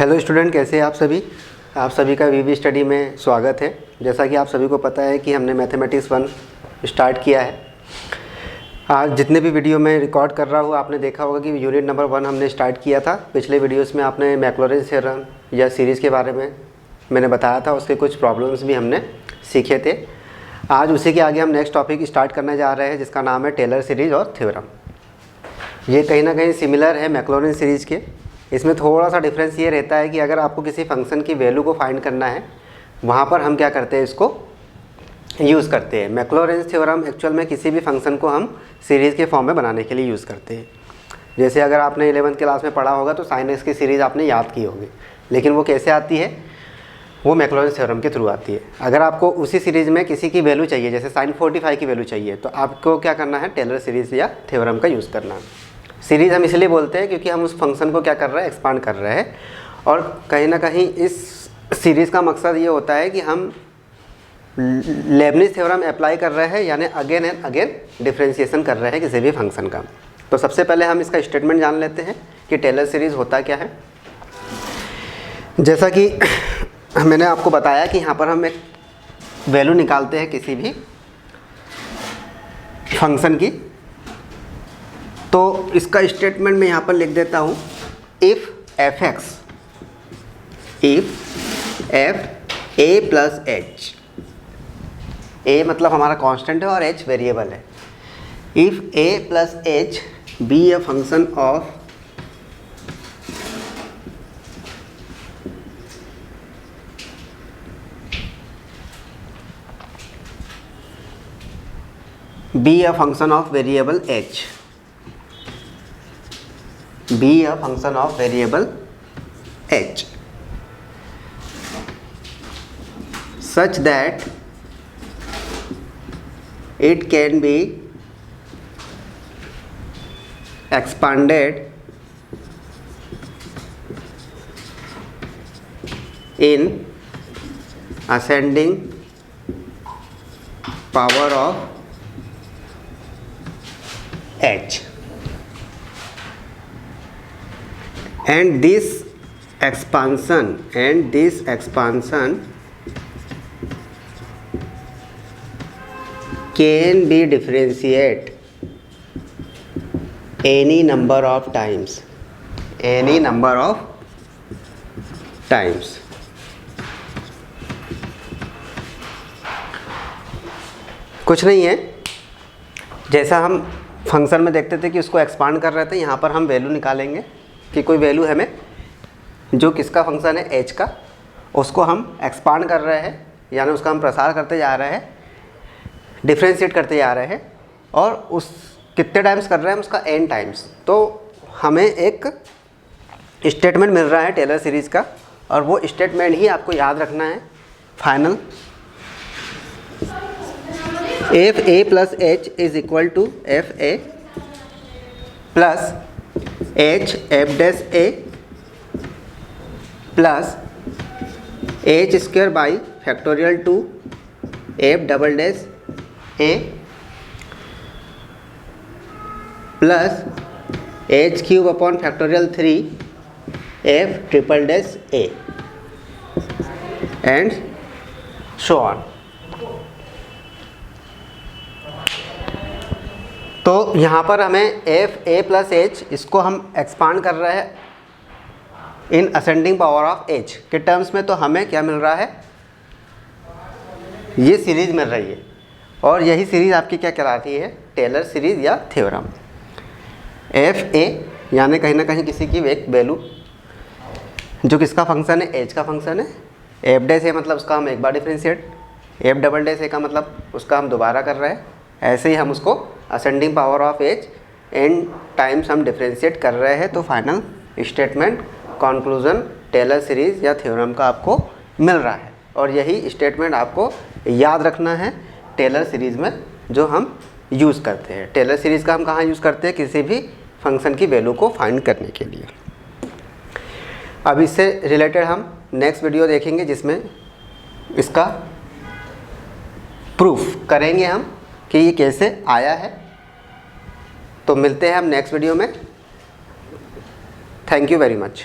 Hello student, कैसे हैं आप सभी। आप सभी का वीवी स्टडी में स्वागत है। जैसा कि आप सभी को पता है कि हमने मैथमेटिक्स 1 स्टार्ट किया है। आज जितने भी वीडियो में रिकॉर्ड कर रहा हूँ, आपने देखा होगा कि यूनिट नंबर 1 हमने स्टार्ट किया था। पिछले वीडियोस में आपने मैक्लॉरिन थ्योरम या सीरीज़ के बारे में मैंने बताया था, उसके कुछ प्रॉब्लम्स भी हमने सीखे थे। आज उसी के आगे हम नेक्स्ट टॉपिक स्टार्ट करने जा रहे हैं, जिसका नाम है टेलर सीरीज़ और थ्योरम। ये कहीं ना कहीं सिमिलर है मैक्लॉरिन सीरीज़ के। इसमें थोड़ा सा डिफरेंस ये रहता है कि अगर आपको किसी फंक्शन की वैल्यू को फाइंड करना है, वहाँ पर हम क्या करते हैं, इसको यूज़ करते हैं। मैक्लॉरिन थ्योरम एक्चुअल में किसी भी फंक्शन को हम सीरीज़ के फॉर्म में बनाने के लिए यूज़ करते हैं। जैसे अगर आपने 11th क्लास में पढ़ा होगा तो साइन एक्स की सीरीज़ आपने याद की होगी, लेकिन वो कैसे आती है, वो मैक्लॉरिन थ्योरम के थ्रू आती है। अगर आपको उसी सीरीज़ में किसी की वैल्यू चाहिए, जैसे साइन 45 की वैल्यू चाहिए, तो आपको क्या करना है, टेलर सीरीज़ या थ्योरम का यूज़ करना है। सीरीज़ हम इसलिए बोलते हैं क्योंकि हम उस फंक्शन को क्या कर रहे हैं, एक्सपांड कर रहे हैं। और कहीं ना कहीं इस सीरीज़ का मकसद ये होता है कि हम लेबनिज़ थ्योरम अप्लाई कर रहे हैं, यानी अगेन एंड अगेन डिफरेंशिएशन कर रहे हैं किसी भी फंक्शन का। तो सबसे पहले हम इसका स्टेटमेंट जान लेते हैं कि टेलर सीरीज़ होता क्या है। जैसा कि मैंने आपको बताया कि यहाँ पर हम एक वैल्यू निकालते हैं किसी भी फंक्शन की, तो इसका स्टेटमेंट मैं यहाँ पर लिख देता हूँ, if F X, if F A plus H, A मतलब हमारा कांस्टेंट है और एच वेरिएबल है। If A plus H B a function of be a function of variable h, be a function of variable h such that it can be expanded in ascending power of h, and this expansion can be differentiated any number of times, कुछ नहीं है। जैसा हम function में देखते थे कि उसको एक्सपांड कर रहे थे, यहाँ पर हम वैल्यू निकालेंगे कि कोई वैल्यू हमें, जो किसका फंक्शन है, एच का, उसको हम एक्सपांड कर रहे हैं, यानी उसका हम प्रसार करते जा रहे हैं, डिफ्रेंशिएट करते जा रहे हैं, और उस कितने टाइम्स कर रहे हैं, उसका n टाइम्स। तो हमें एक स्टेटमेंट मिल रहा है टेलर सीरीज़ का, और वो स्टेटमेंट ही आपको याद रखना है final. F A plus H is equal to F A plus H F dash A plus H square by factorial 2 F double dash A plus H cube upon factorial 3 F triple dash A and so on. तो यहाँ पर हमें F A plus H, इसको हम expand कर रहे हैं in ascending power of H के टर्म्स में। तो हमें क्या मिल रहा है, ये सीरीज़ मिल रही है, और यही सीरीज़ आपकी क्या कहलाती है, टेलर सीरीज़ या थ्योरम। एफ ए यानी कहीं ना कहीं किसी की एक वैल्यू, जो किसका फंक्शन है, एच का फंक्शन है। एफ डैश ए मतलब उसका हम एक बार डिफ्रेंशिएट, एफ डबल डैश ए का मतलब उसका हम दोबारा कर रहे हैं। ऐसे ही हम उसको ascending power of H N times हम डिफ्रेंशिएट कर रहे हैं। तो final statement, conclusion Taylor series या थ्योरम का आपको मिल रहा है, और यही स्टेटमेंट आपको याद रखना है टेलर सीरीज़ में जो हम यूज़ करते हैं। टेलर सीरीज़ का हम कहाँ यूज़ करते हैं, किसी भी फंक्शन की वैल्यू को फाइंड करने के लिए। अब इससे रिलेटेड हम नेक्स्ट वीडियो देखेंगे, जिसमें इसका प्रूफ करेंगे हम कि ये कैसे आया है। तो मिलते हैं हम नेक्स्ट वीडियो में। Thank you very much.